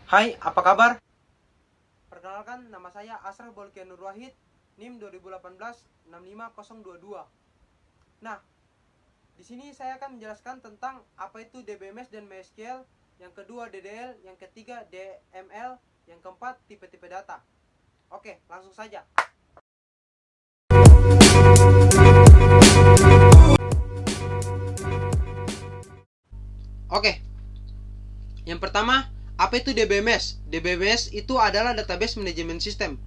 Hai, apa kabar? Perkenalkan, nama saya Asraf Bolkian Nur Wahid, NIM 2018-65022. Nah, di sini saya akan menjelaskan tentang apa itu DBMS dan MySQL, yang kedua DDL, yang ketiga DML, yang keempat tipe-tipe data. Oke, langsung saja. Oke, yang pertama, apa itu DBMS? DBMS itu adalah Database Management System.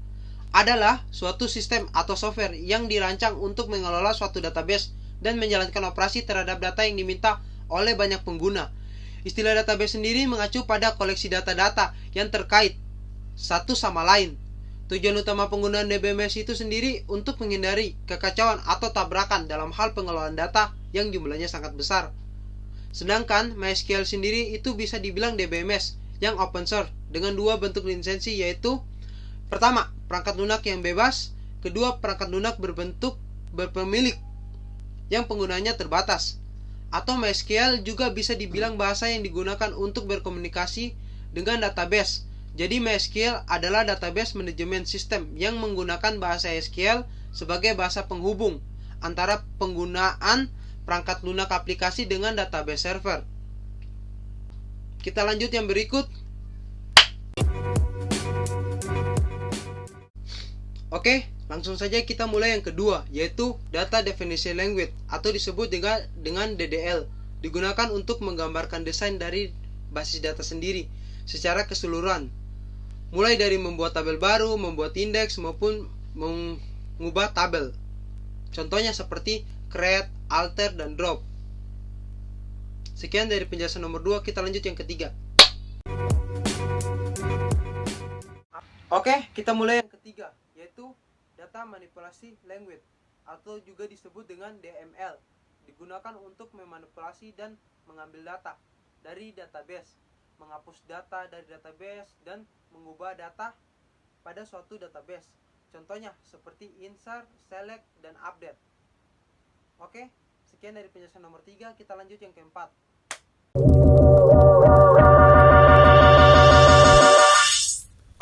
Adalah suatu sistem atau software yang dirancang untuk mengelola suatu database dan menjalankan operasi terhadap data yang diminta oleh banyak pengguna. Istilah database sendiri mengacu pada koleksi data-data yang terkait satu sama lain. Tujuan utama penggunaan DBMS itu sendiri untuk menghindari kekacauan atau tabrakan dalam hal pengelolaan data yang jumlahnya sangat besar. Sedangkan MySQL sendiri itu bisa dibilang DBMS yang open source dengan dua bentuk lisensi, yaitu pertama, perangkat lunak yang bebas, kedua, perangkat lunak berbentuk berpemilik yang penggunanya terbatas. Atau MySQL juga bisa dibilang bahasa yang digunakan untuk berkomunikasi dengan database. Jadi MySQL adalah database management system yang menggunakan bahasa SQL sebagai bahasa penghubung antara penggunaan perangkat lunak aplikasi dengan database server. Kita lanjut yang berikut. Oke, langsung saja kita mulai yang kedua, yaitu Data Definition Language atau disebut dengan DDL. Digunakan untuk menggambarkan desain dari basis data sendiri secara keseluruhan. Mulai dari membuat tabel baru, membuat indeks, maupun mengubah tabel. Contohnya seperti create, alter, dan drop. Sekian dari penjelasan nomor 2, kita lanjut yang ketiga. Oke, kita mulai yang ketiga, yaitu Data Manipulasi Language atau juga disebut dengan DML. Digunakan untuk memanipulasi dan mengambil data dari database, menghapus data dari database, dan mengubah data pada suatu database. Contohnya seperti insert, select, dan update. Oke, sekian dari penjelasan nomor 3, kita lanjut yang keempat.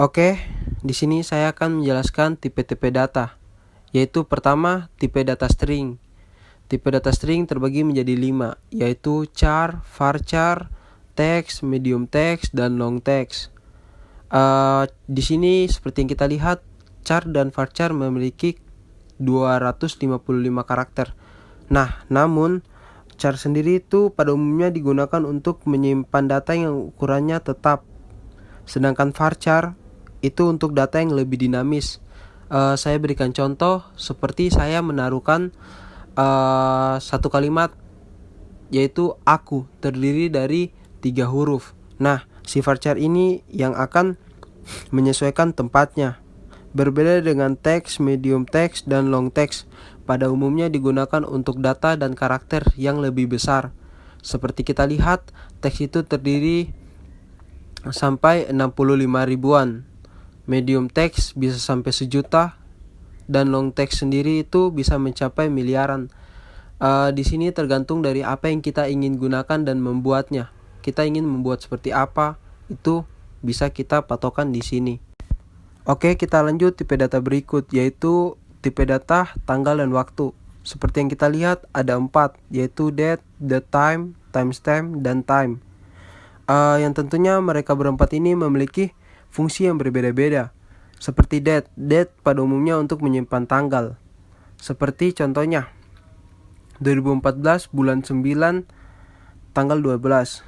Oke, di sini saya akan menjelaskan tipe-tipe data, yaitu pertama, tipe data string. Tipe data string terbagi menjadi 5, yaitu char, varchar, text, medium text, dan long text. Di sini seperti yang kita lihat, char dan varchar memiliki 255 karakter. Nah, namun char sendiri itu pada umumnya digunakan untuk menyimpan data yang ukurannya tetap. Sedangkan varchar itu untuk data yang lebih dinamis. Saya berikan contoh seperti saya menaruhkan satu kalimat, yaitu aku, terdiri dari 3 huruf. Nah, si varchar ini yang akan menyesuaikan tempatnya. Berbeda dengan teks, medium text, dan long text. Pada umumnya digunakan untuk data dan karakter yang lebih besar. Seperti kita lihat, teks itu terdiri sampai 65 ribuan. Medium text bisa sampai 1 juta, dan long text sendiri itu bisa mencapai miliaran. Di sini tergantung dari apa yang kita ingin gunakan dan membuatnya. Kita ingin membuat seperti apa, itu bisa kita patokan di sini. Oke, kita lanjut tipe data berikut, yaitu tipe data tanggal dan waktu. Seperti yang kita lihat ada 4, yaitu date, time, timestamp, dan time. Yang tentunya mereka berempat ini memiliki fungsi yang berbeda-beda. Seperti date pada umumnya untuk menyimpan tanggal. Seperti contohnya 2014 bulan 9 tanggal 12.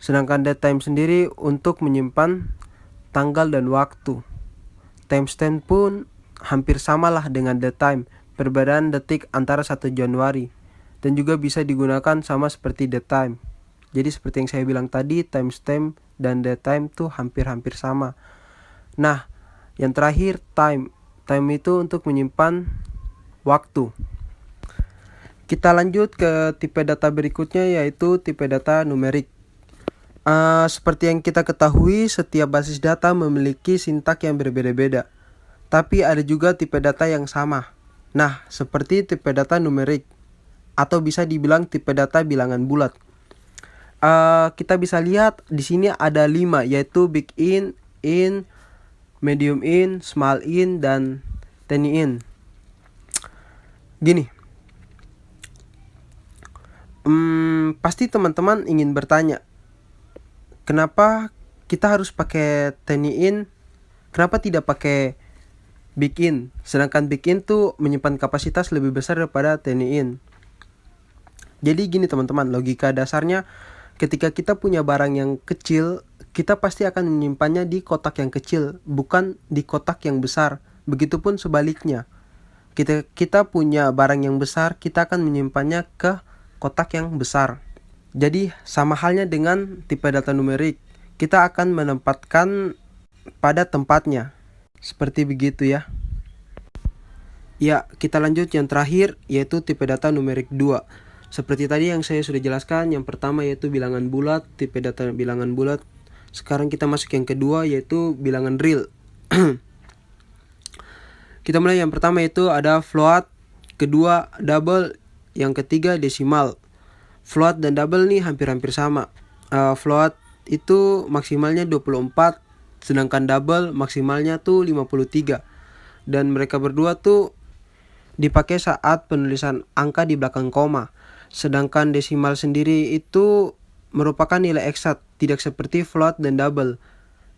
Sedangkan time sendiri untuk menyimpan tanggal dan waktu. Timestamp pun hampir samalah dengan time, perbedaan detik antara 1 Januari, dan juga bisa digunakan sama seperti time. Jadi seperti yang saya bilang tadi, timestamp dan time tuh hampir-hampir sama. Nah, yang terakhir time itu untuk menyimpan waktu. Kita lanjut ke tipe data berikutnya, yaitu tipe data numerik. Seperti yang kita ketahui, setiap basis data memiliki sintak yang berbeda-beda. Tapi ada juga tipe data yang sama. Nah, seperti tipe data numerik, atau bisa dibilang tipe data bilangan bulat. kita bisa lihat di sini ada 5, yaitu big in, medium in, small in, dan tiny in. Gini, pasti teman-teman ingin bertanya, kenapa kita harus pakai tiny in? Kenapa tidak pakai big in? Sedangkan big in tuh menyimpan kapasitas lebih besar daripada tiny in. Jadi gini teman-teman, logika dasarnya ketika kita punya barang yang kecil, kita pasti akan menyimpannya di kotak yang kecil, bukan di kotak yang besar. Begitupun sebaliknya. Kita punya barang yang besar, kita akan menyimpannya ke kotak yang besar. Jadi sama halnya dengan tipe data numerik. Kita akan menempatkan pada tempatnya. Seperti begitu ya. Ya, kita lanjut yang terakhir, yaitu tipe data numerik 2. Seperti tadi yang saya sudah jelaskan, yang pertama yaitu bilangan bulat, tipe data bilangan bulat. Sekarang kita masuk yang kedua, yaitu bilangan real. Kita mulai yang pertama, yaitu ada float, kedua double, yang ketiga desimal. Float dan double nih hampir-hampir sama. Float itu maksimalnya 24, sedangkan double maksimalnya tuh 53. Dan mereka berdua tuh dipakai saat penulisan angka di belakang koma. Sedangkan desimal sendiri itu merupakan nilai eksakt, tidak seperti float dan double.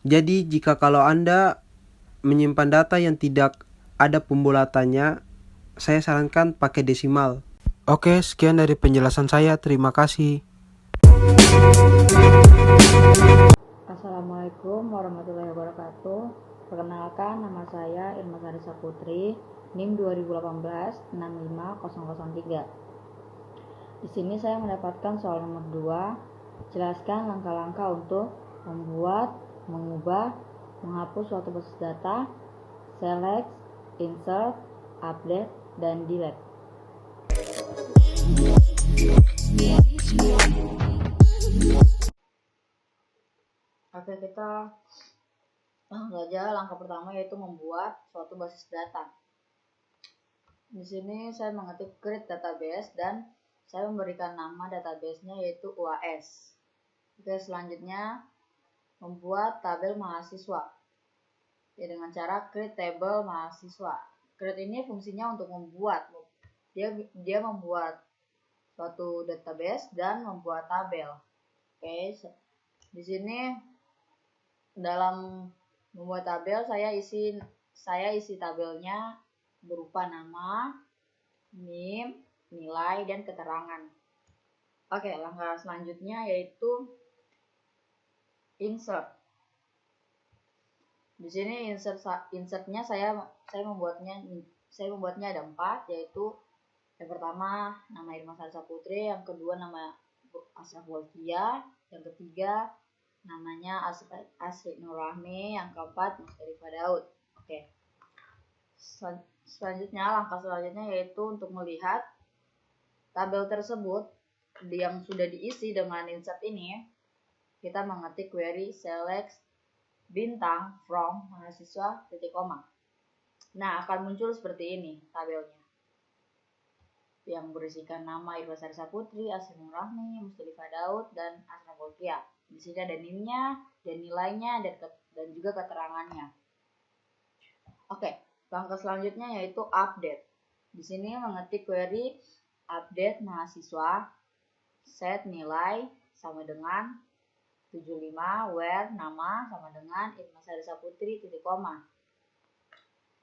Jadi jika kalau Anda menyimpan data yang tidak ada pembulatannya, saya sarankan pakai desimal. Oke, sekian dari penjelasan saya. Terima kasih. Assalamualaikum warahmatullahi wabarakatuh. Perkenalkan, nama saya Irma Sarisa Putri, NIM 2018 65003. Di sini saya mendapatkan soal nomor 2. Jelaskan langkah-langkah untuk membuat, mengubah, menghapus suatu basis data, select, insert, update, dan delete. Oke, kita langsung saja. Langkah pertama yaitu membuat suatu basis data. Di sini saya mengetik create database dan saya memberikan nama databasenya yaitu UAS. Oke, selanjutnya membuat tabel mahasiswa. Ya, dengan cara create table mahasiswa. Create ini fungsinya untuk membuat. Dia membuat suatu database dan membuat tabel. Oke, di sini dalam membuat tabel saya isi tabelnya berupa nama, NIM, nilai, dan keterangan. Oke, langkah selanjutnya yaitu insert. Di sini insertnya saya membuatnya ada 4, yaitu yang pertama nama Irma Sarisa Putri, yang kedua nama Asraf Wolfia, yang ketiga namanya Asri Nur Rahmi, yang keempat Mustalifah Daud. Oke. Langkah selanjutnya yaitu untuk melihat tabel tersebut yang sudah diisi dengan insert ini. Kita mengetik query select bintang from mahasiswa titik koma. Nah, akan muncul seperti ini tabelnya, yang berisikan nama Irma Sarisa Putri, Asri Nur Rahmi, Mustalifah Daud, dan Asraf Wolfia. Di sini ada NIM-nya dan nilainya dan juga keterangannya. Oke, langkah selanjutnya yaitu update. Di sini mengetik query update mahasiswa, set nilai sama dengan 75, where nama sama dengan Irma Sarisa Putri titik koma.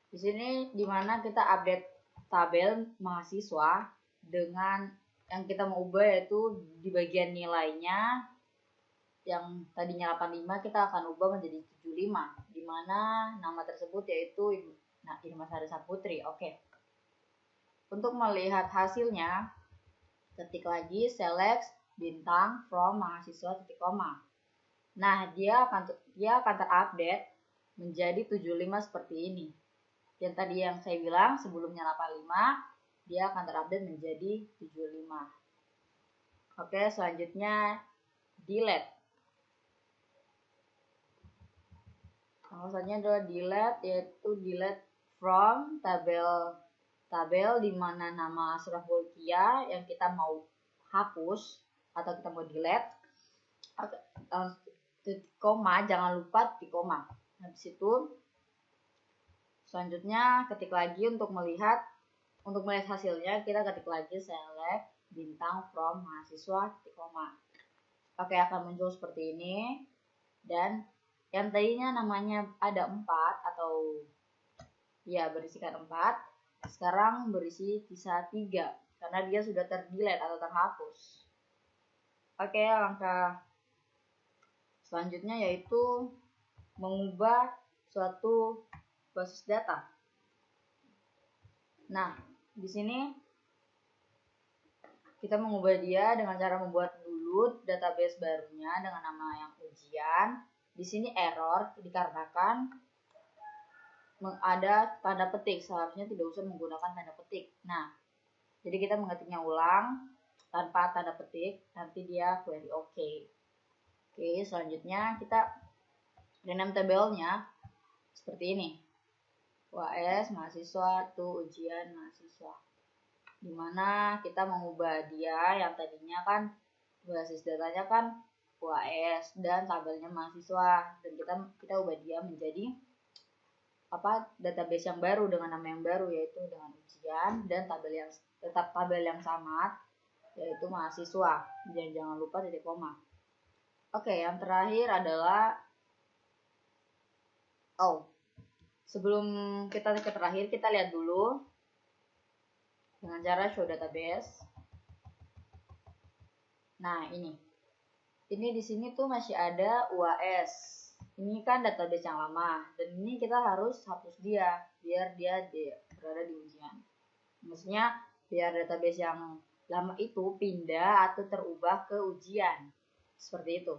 Di sini dimana kita update tabel mahasiswa dengan yang kita mau ubah yaitu di bagian nilainya, yang tadinya 85 kita akan ubah menjadi 75, di mana nama tersebut yaitu Irma Sarisa Putri. Oke. Untuk melihat hasilnya, ketik lagi select bintang from mahasiswa titik koma. Nah, dia akan terupdate menjadi 75 seperti ini. Yang tadi yang saya bilang sebelumnya 85, dia akan terupdate menjadi 75. Oke, selanjutnya delete. Maksudnya adalah delete, yaitu delete from tabel di mana nama Asraf Wolfia yang kita mau hapus atau kita mau delete. Oke, titik koma, jangan lupa titik koma. Habis itu selanjutnya ketik lagi untuk melihat hasilnya, kita ketik lagi select bintang from mahasiswa titik koma. Oke, akan muncul seperti ini. Dan yang tadinya namanya ada 4 atau ya berisikan 4, sekarang berisi sisa 3 karena dia sudah terdelete atau terhapus. Oke, langkah selanjutnya yaitu mengubah suatu basis data. Nah, di sini kita mengubah dia dengan cara membuat dulu database barunya dengan nama yang ujian. Di sini error dikarenakan ada tanda petik, seharusnya tidak usah menggunakan tanda petik. Nah, jadi kita mengetiknya ulang tanpa tanda petik, nanti dia query OK. Oke, selanjutnya kita rename tabelnya seperti ini. UAS mahasiswa to ujian mahasiswa. Dimana kita mengubah dia yang tadinya kan basis datanya kan UAS dan tabelnya mahasiswa, dan kita ubah dia menjadi database yang baru dengan nama yang baru, yaitu dengan ujian dan tabel yang sama yaitu mahasiswa, dan jangan lupa titik koma. Oke, yang terakhir adalah sebelum kita ke terakhir, kita lihat dulu dengan cara show database. Nah, ini di sini tuh masih ada UAS. Ini kan database yang lama, dan ini kita harus hapus dia biar dia berada di ujian. Maksudnya biar database yang lama itu pindah atau terubah ke ujian. Seperti itu.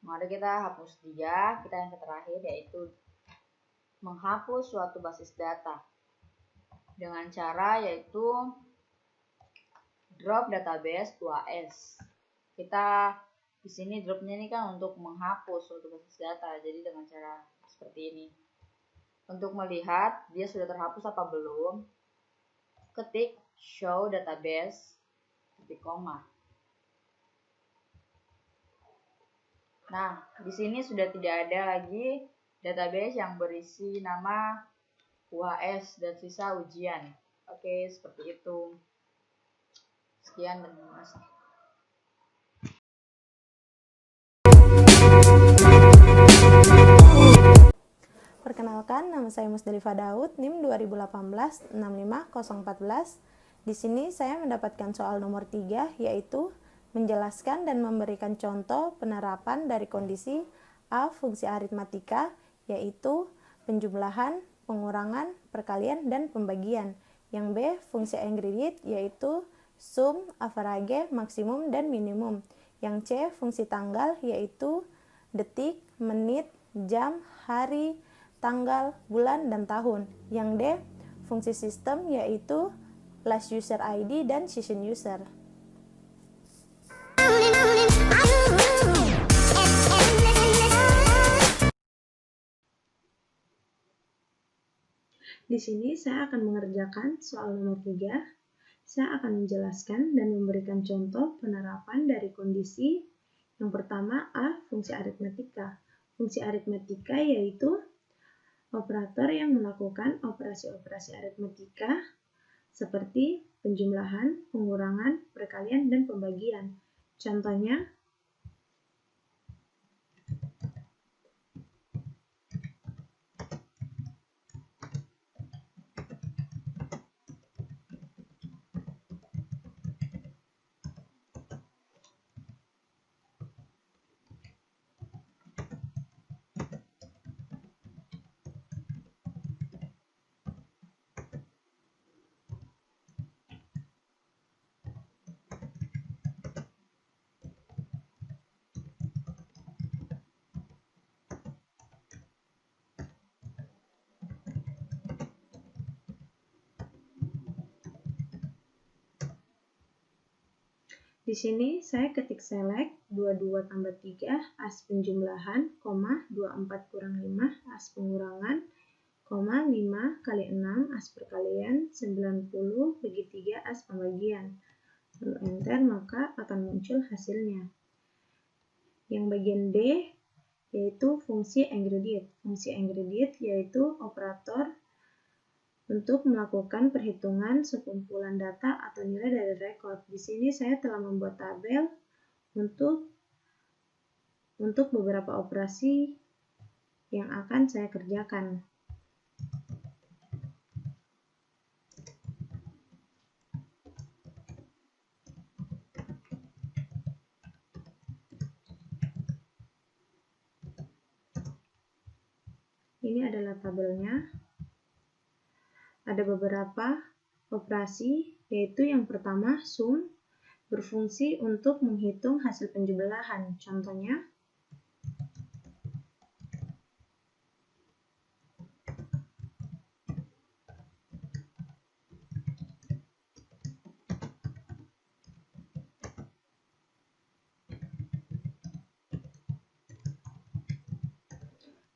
Mari kita hapus dia. Kita yang terakhir yaitu menghapus suatu basis data dengan cara yaitu drop database UAS. Kita di sini dropnya ini kan untuk menghapus suatu basis data, jadi dengan cara seperti ini. Untuk melihat dia sudah terhapus apa belum, ketik show database titik koma. Nah, di sini sudah tidak ada lagi database yang berisi nama UAS dan sisa ujian. Oke, seperti itu. Sekian dan terima kasih. Perkenalkan, nama saya Musdalifah Daud, NIM 2018-65014. Di sini saya mendapatkan soal nomor 3, yaitu menjelaskan dan memberikan contoh penerapan dari kondisi A fungsi aritmatika, yaitu penjumlahan, pengurangan, perkalian, dan pembagian. Yang B fungsi aggregate, yaitu sum, average, maksimum, dan minimum. Yang C fungsi tanggal, yaitu detik, menit, jam, hari, tanggal, bulan, dan tahun. Yang D, fungsi sistem, yaitu last user ID dan session user. Di sini saya akan mengerjakan soal nomor 3. Saya akan menjelaskan dan memberikan contoh penerapan dari kondisi yang pertama A, fungsi aritmatika. Fungsi aritmatika yaitu operator yang melakukan operasi-operasi aritmatika seperti penjumlahan, pengurangan, perkalian, dan pembagian. Contohnya, di sini saya ketik select 22 tambah 3 as penjumlahan, 24 kurang 5 as pengurangan, 5 kali 6 as perkalian, 90 bagi 3 as pembagian. Lalu enter, maka akan muncul hasilnya. Yang bagian B yaitu fungsi aggregate. Fungsi aggregate yaitu operator untuk melakukan perhitungan sekumpulan data atau nilai dari rekod. Di sini saya telah membuat tabel untuk beberapa operasi yang akan saya kerjakan. Ini adalah tabelnya. Ada beberapa operasi, yaitu yang pertama sum, berfungsi untuk menghitung hasil penjumlahan. Contohnya,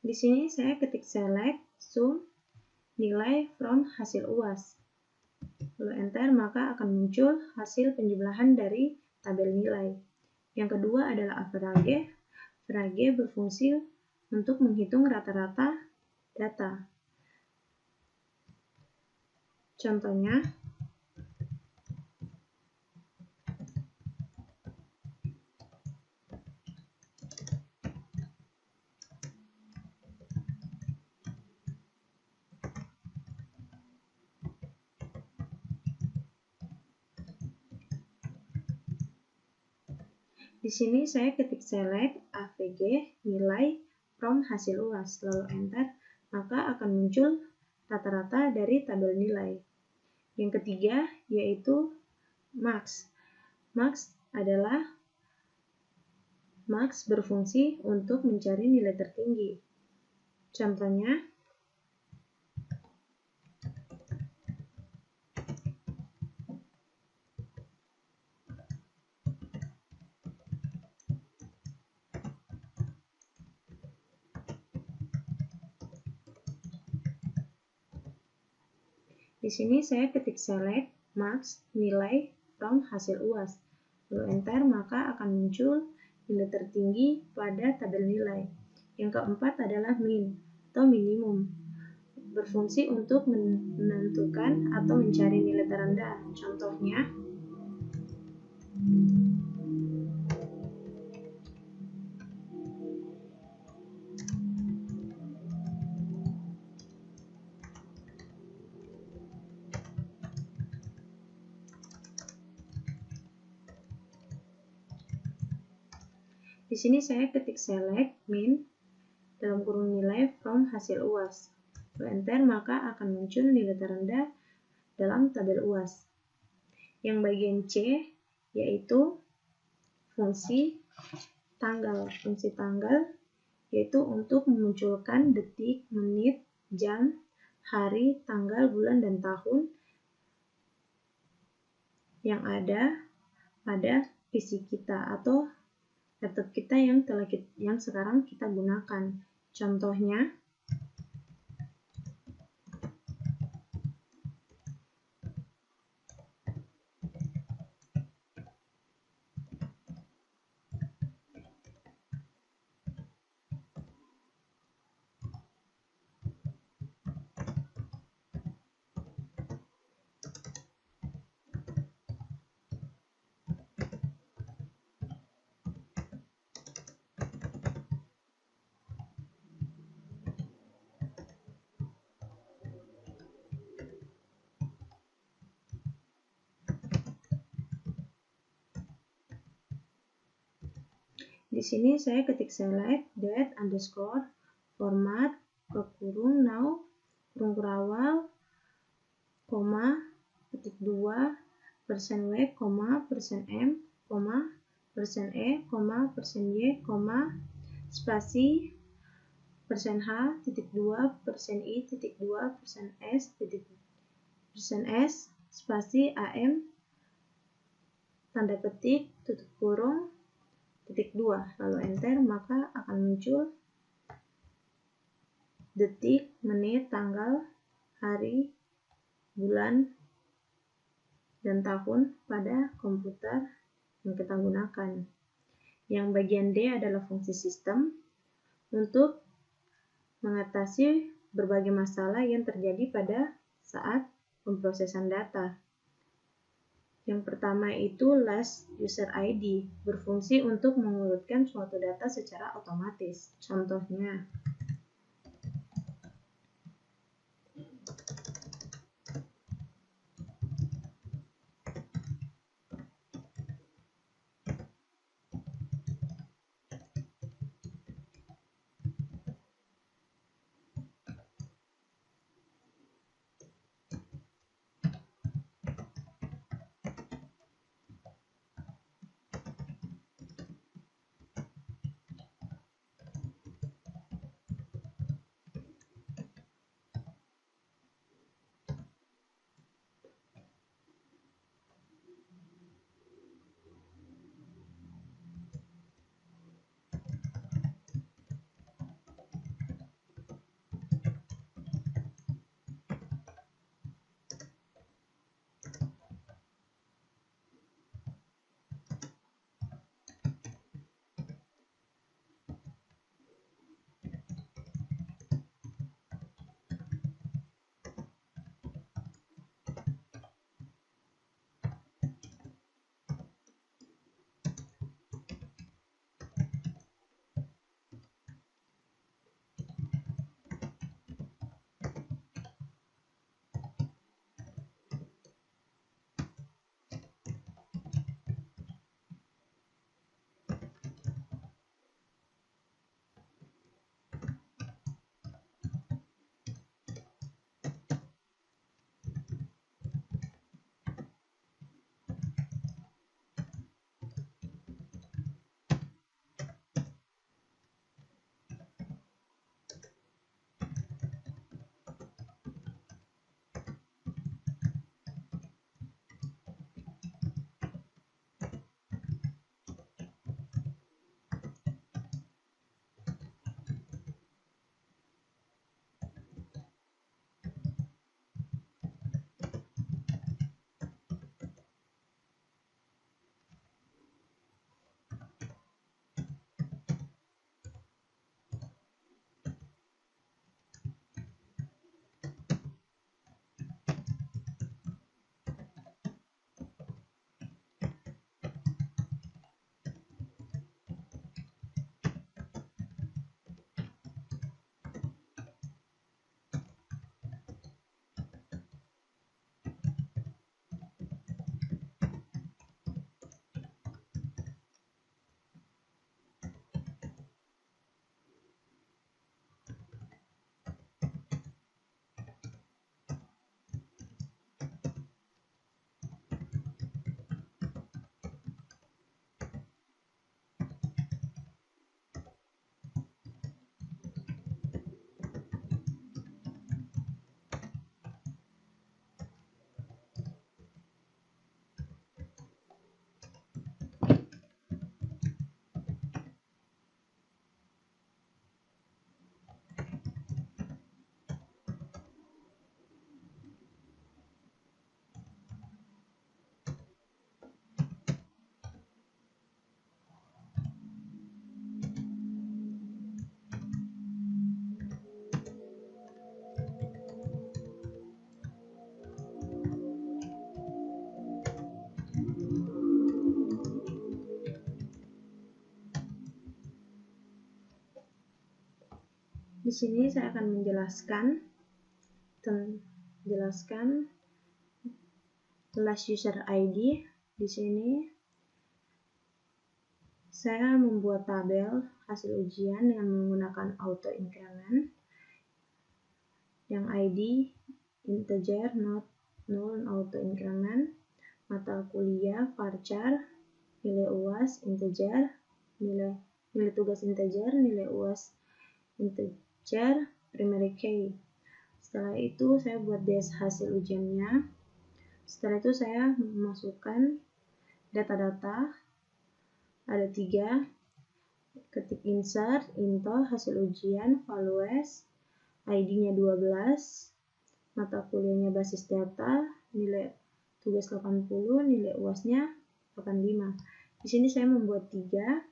di sini saya ketik select, sum, nilai from hasil UAS. Lalu enter, maka akan muncul hasil penjumlahan dari tabel nilai. Yang kedua adalah average. Average berfungsi untuk menghitung rata-rata data. Contohnya, di sini saya ketik select AVG nilai from hasil UAS, lalu enter, maka akan muncul rata-rata dari tabel nilai. Yang ketiga yaitu max. Max berfungsi untuk mencari nilai tertinggi. Contohnya, di sini saya ketik select max nilai from hasil UAS, lalu enter, maka akan muncul nilai tertinggi pada tabel nilai. Yang keempat adalah min atau minimum, berfungsi untuk menentukan atau mencari nilai terendah. Contohnya, di sini saya ketik select min dalam kurung nilai from hasil UAS. Lalu enter, maka akan muncul nilai terendah dalam tabel UAS. Yang bagian C yaitu fungsi tanggal. Fungsi tanggal yaitu untuk memunculkan detik, menit, jam, hari, tanggal, bulan, dan tahun yang ada pada PC kita atau laptop kita yang sekarang kita gunakan. Contohnya, di sini saya ketik select date underscore format ke kurung now kurung kurawal koma ketik 2 persen w koma persen m koma persen e koma persen y koma spasi persen h titik 2 persen i titik 2 persen s titik persen s spasi am tanda petik tutup kurung titik 2, lalu enter, maka akan muncul detik, menit, tanggal, hari, bulan, dan tahun pada komputer yang kita gunakan. Yang bagian D adalah fungsi sistem untuk mengatasi berbagai masalah yang terjadi pada saat pemrosesan data. Yang pertama itu last user ID, berfungsi untuk mengurutkan suatu data secara otomatis. Contohnya, di sini saya akan menjelaskan last user ID. Di sini saya membuat tabel hasil ujian dengan menggunakan auto increment yang ID integer, not null, auto increment, mata kuliah varchar, nilai UAS integer, nilai tugas integer, nilai UAS integer, primary key. Setelah itu saya buat dash hasil ujiannya. Setelah itu saya memasukkan data-data, ada 3, ketik insert, into, hasil ujian, values, ID-nya 12, mata kuliahnya basis data, nilai tugas 80, nilai UAS-nya 85. Di sini saya membuat 3,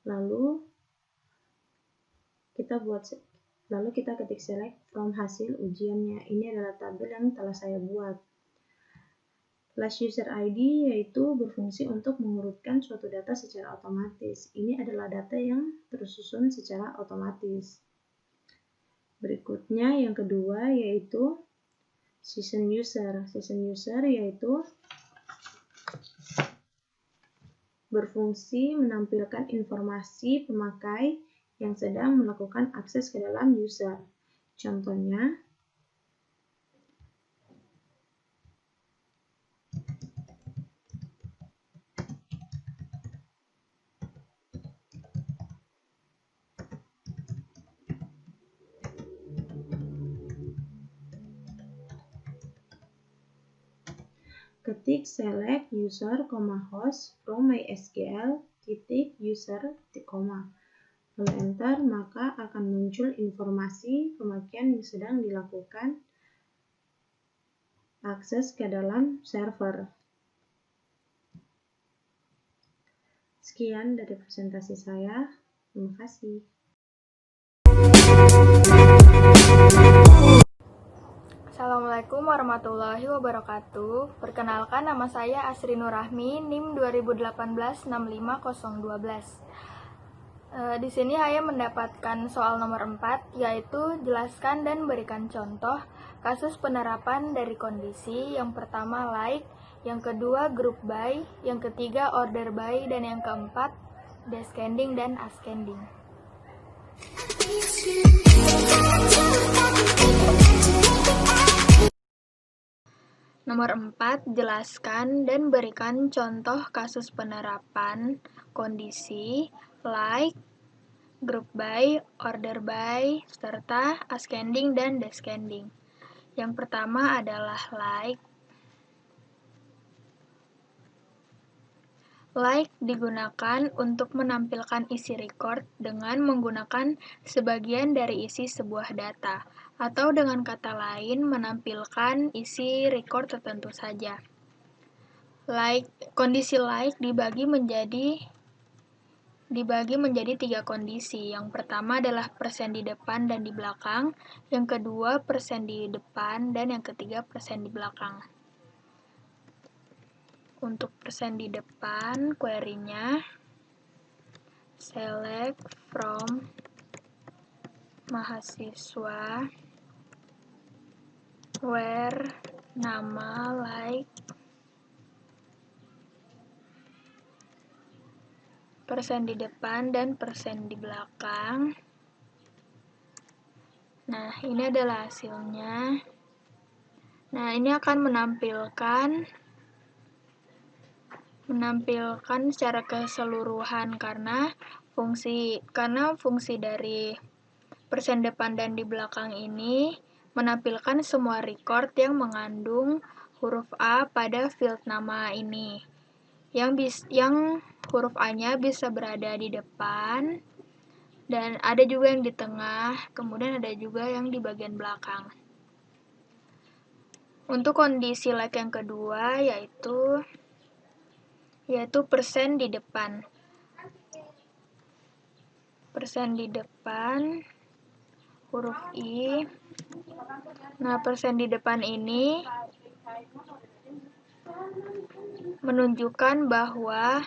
Lalu kita ketik select from hasil ujiannya. Ini adalah tabel yang telah saya buat. Last user ID yaitu berfungsi untuk mengurutkan suatu data secara otomatis. Ini adalah data yang tersusun secara otomatis. Berikutnya yang kedua yaitu session user. Session user yaitu berfungsi menampilkan informasi pemakai yang sedang melakukan akses ke dalam user. Contohnya, ketik select user, host from MySQL, user, lalu enter, maka akan muncul informasi pemakaian yang sedang dilakukan akses ke dalam server. Sekian dari presentasi saya. Terima kasih. Assalamualaikum warahmatullahi wabarakatuh. Perkenalkan, nama saya Asri Nurrahmi, NIM 2018-65012. Di sini saya mendapatkan soal nomor 4, yaitu jelaskan dan berikan contoh kasus penerapan dari kondisi. Yang pertama like, yang kedua group by, yang ketiga order by, dan yang keempat descending dan ascending. Nomor 4, jelaskan dan berikan contoh kasus penerapan kondisi like, group by, order by, serta ascending dan descending. Yang pertama adalah like. Like digunakan untuk menampilkan isi record dengan menggunakan sebagian dari isi sebuah data, atau dengan kata lain menampilkan isi record tertentu saja. Kondisi like dibagi menjadi 3 kondisi. Yang pertama adalah persen di depan dan di belakang, yang kedua persen di depan, dan yang ketiga persen di belakang. Untuk persen di depan, query-nya select from mahasiswa where nama like persen di depan dan persen di belakang. Nah, ini adalah hasilnya. Nah, ini akan menampilkan secara keseluruhan karena fungsi dari persen depan dan di belakang ini menampilkan semua record yang mengandung huruf A pada field nama ini. Yang huruf A-nya bisa berada di depan, dan ada juga yang di tengah, kemudian ada juga yang di bagian belakang. Untuk kondisi like yang kedua yaitu persen di depan. Persen di depan, huruf I. Nah, persen di depan ini menunjukkan bahwa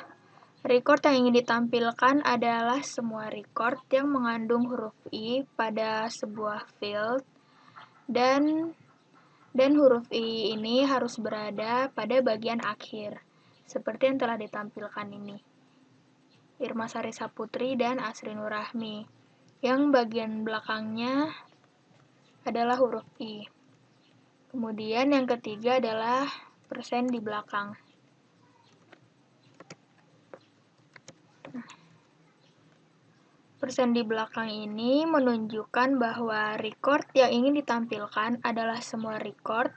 record yang ingin ditampilkan adalah semua record yang mengandung huruf I pada sebuah field, dan huruf I ini harus berada pada bagian akhir, seperti yang telah ditampilkan ini. Irma Sari Saputri dan Asri Nurrahmi. Yang bagian belakangnya adalah huruf I. Kemudian yang ketiga adalah persen di belakang. Persen di belakang ini menunjukkan bahwa record yang ingin ditampilkan adalah semua record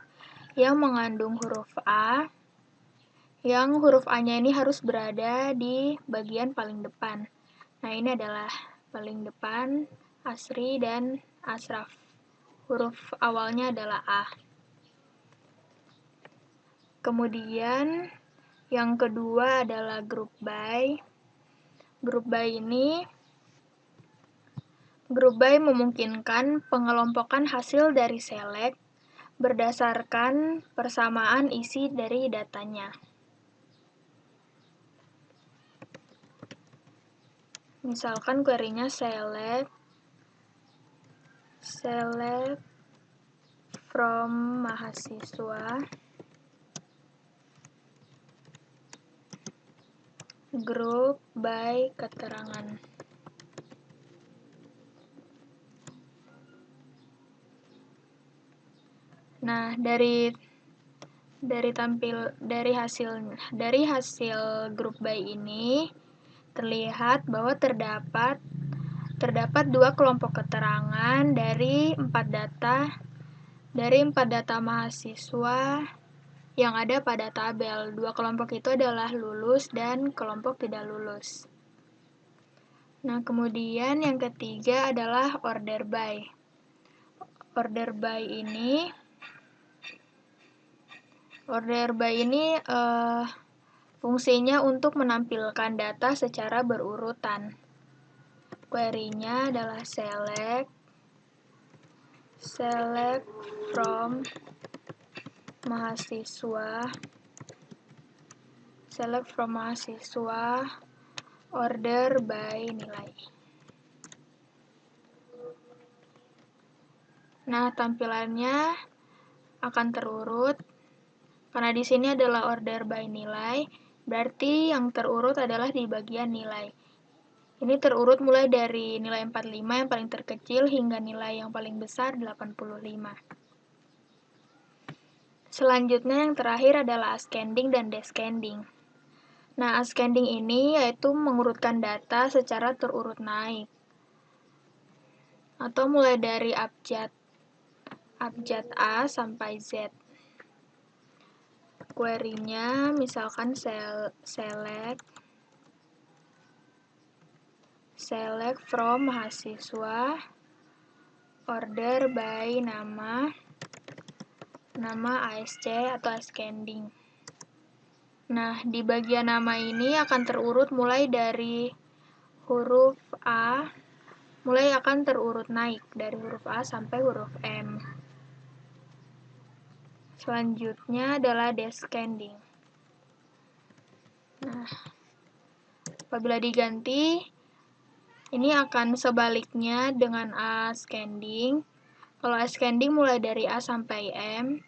yang mengandung huruf A, yang huruf A-nya ini harus berada di bagian paling depan. Nah, ini adalah paling depan, Asri dan Asraf. Huruf awalnya adalah A. Kemudian, yang kedua adalah group by. Grup by memungkinkan pengelompokan hasil dari select berdasarkan persamaan isi dari datanya. Misalkan query-nya select from mahasiswa group by keterangan. Nah, dari hasil group by ini terlihat bahwa terdapat 2 kelompok keterangan dari 4 data mahasiswa yang ada pada tabel. 2 kelompok itu adalah lulus dan kelompok tidak lulus. Nah, kemudian yang ketiga adalah order by. Order by ini fungsinya untuk menampilkan data secara berurutan. Query-nya adalah select from mahasiswa order by nilai. Nah, tampilannya akan terurut. Karena di sini adalah order by nilai, berarti yang terurut adalah di bagian nilai. Ini terurut mulai dari nilai 45 yang paling terkecil hingga nilai yang paling besar 85. Selanjutnya yang terakhir adalah ascending dan descending. Nah, ascending ini yaitu mengurutkan data secara terurut naik. Atau mulai dari abjad A sampai Z. Query-nya misalkan select from mahasiswa order by nama ASC atau ascending. Nah, di bagian nama ini akan terurut mulai dari huruf A, akan terurut naik dari huruf A sampai huruf M. Selanjutnya adalah descending. Nah, apabila diganti, ini akan sebaliknya dengan ascending. Kalau ascending mulai dari A sampai M.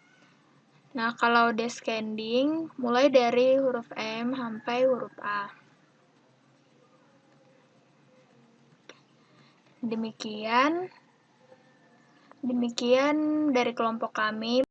Nah, kalau descending mulai dari huruf M sampai huruf A. Demikian dari kelompok kami